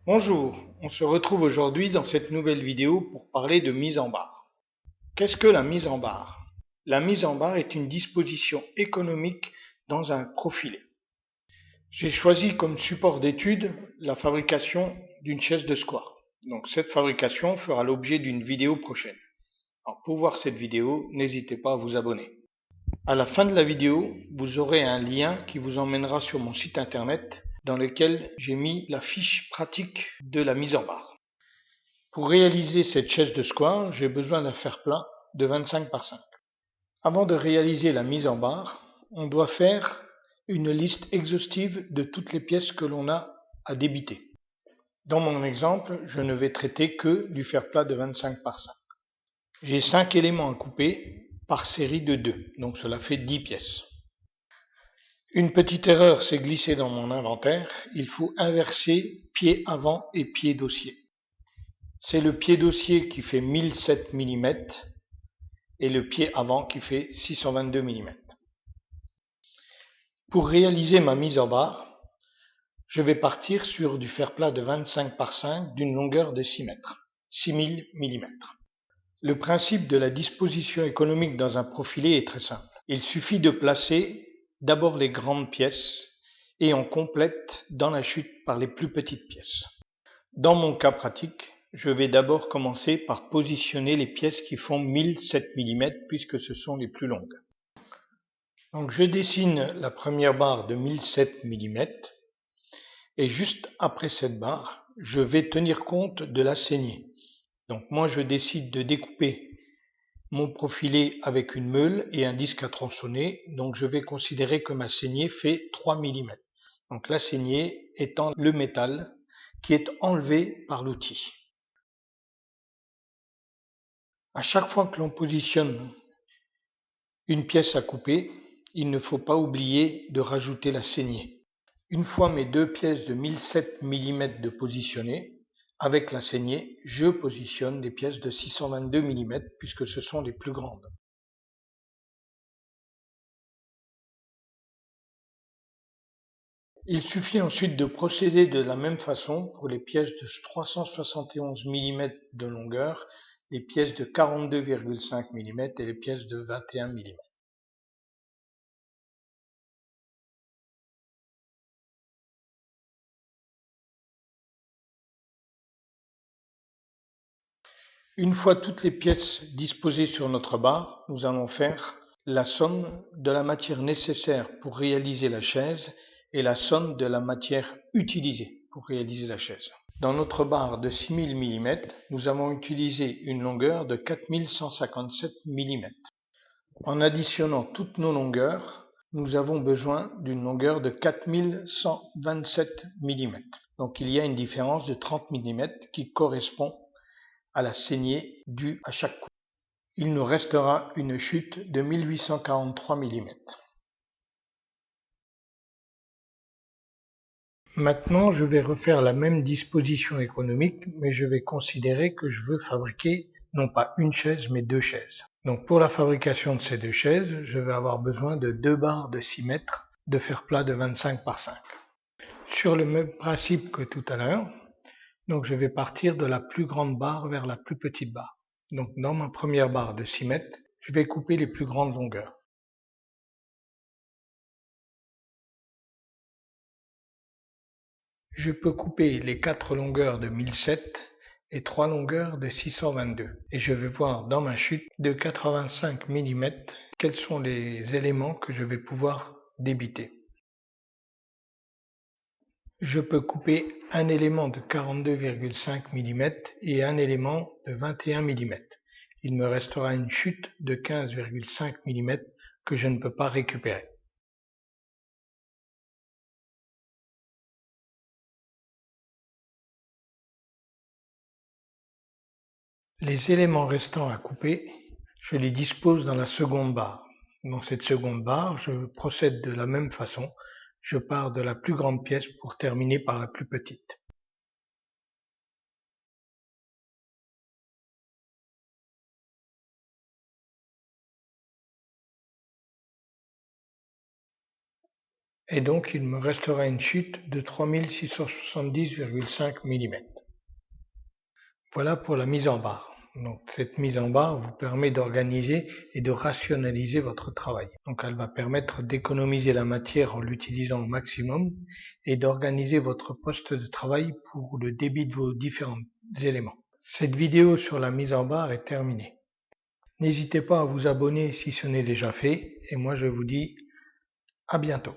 Bonjour, on se retrouve aujourd'hui dans cette nouvelle vidéo pour parler de mise en barre. Qu'est-ce que la mise en barre? La mise en barre est une disposition économique dans un profilé. J'ai choisi comme support d'étude la fabrication d'une chaise de square. Donc cette fabrication fera l'objet d'une vidéo prochaine. Alors pour voir cette vidéo, n'hésitez pas à vous abonner. À la fin de la vidéo, vous aurez un lien qui vous emmènera sur mon site internet dans lequel j'ai mis la fiche pratique de la mise en barre. Pour réaliser cette chaise de square, j'ai besoin d'un fer-plat de 25 par 5. Avant de réaliser la mise en barre, on doit faire une liste exhaustive de toutes les pièces que l'on a à débiter. Dans mon exemple, je ne vais traiter que du fer-plat de 25 par 5. J'ai 5 éléments à couper par série de 2, donc cela fait 10 pièces. Une petite erreur s'est glissée dans mon inventaire, il faut inverser pied avant et pied dossier. C'est le pied dossier qui fait 1007 mm et le pied avant qui fait 622 mm. Pour réaliser ma mise en barre, je vais partir sur du fer-plat de 25 par 5 d'une longueur de 6 mètres, 6000 mm. Le principe de la disposition économique dans un profilé est très simple. Il suffit de placer d'abord les grandes pièces et on complète dans la chute par les plus petites pièces. Dans mon cas pratique, je vais d'abord commencer par positionner les pièces qui font 1007 mm puisque ce sont les plus longues. Donc je dessine la première barre de 1007 mm et juste après cette barre, je vais tenir compte de la saignée. Donc moi je décide de découper mon profilé avec une meule et un disque à tronçonner, donc je vais considérer que ma saignée fait 3 mm. Donc la saignée étant le métal qui est enlevé par l'outil. À chaque fois que l'on positionne une pièce à couper, il ne faut pas oublier de rajouter la saignée. Une fois mes deux pièces de 1007 mm de positionnées, avec la saignée, je positionne les pièces de 622 mm puisque ce sont les plus grandes. Il suffit ensuite de procéder de la même façon pour les pièces de 371 mm de longueur, les pièces de 42,5 mm et les pièces de 21 mm. Une fois toutes les pièces disposées sur notre barre, nous allons faire la somme de la matière nécessaire pour réaliser la chaise et la somme de la matière utilisée pour réaliser la chaise. Dans notre barre de 6000 mm, nous avons utilisé une longueur de 4157 mm. En additionnant toutes nos longueurs, nous avons besoin d'une longueur de 4127 mm. Donc il y a une différence de 30 mm qui correspond à la saignée due à chaque coup. Il nous restera une chute de 1843 mm. Maintenant, je vais refaire la même disposition économique, mais je vais considérer que je veux fabriquer non pas une chaise, mais deux chaises. Donc pour la fabrication de ces deux chaises, je vais avoir besoin de deux barres de 6 mètres de fer plat de 25 par 5. Sur le même principe que tout à l'heure, donc je vais partir de la plus grande barre vers la plus petite barre. Donc dans ma première barre de 6 mètres, je vais couper les plus grandes longueurs. Je peux couper les 4 longueurs de 1007 et 3 longueurs de 622. Et je vais voir dans ma chute de 85 mm quels sont les éléments que je vais pouvoir débiter. Je peux couper un élément de 42,5 mm et un élément de 21 mm. Il me restera une chute de 15,5 mm que je ne peux pas récupérer. Les éléments restants à couper, je les dispose dans la seconde barre. Dans cette seconde barre, je procède de la même façon. Je pars de la plus grande pièce pour terminer par la plus petite. et donc il me restera une chute de 3670,5 mm. Voilà pour la mise en barre. Donc cette mise en barre vous permet d'organiser et de rationaliser votre travail. Donc elle va permettre d'économiser la matière en l'utilisant au maximum et d'organiser votre poste de travail pour le débit de vos différents éléments. Cette vidéo sur la mise en barre est terminée. N'hésitez pas à vous abonner si ce n'est déjà fait et moi je vous dis à bientôt.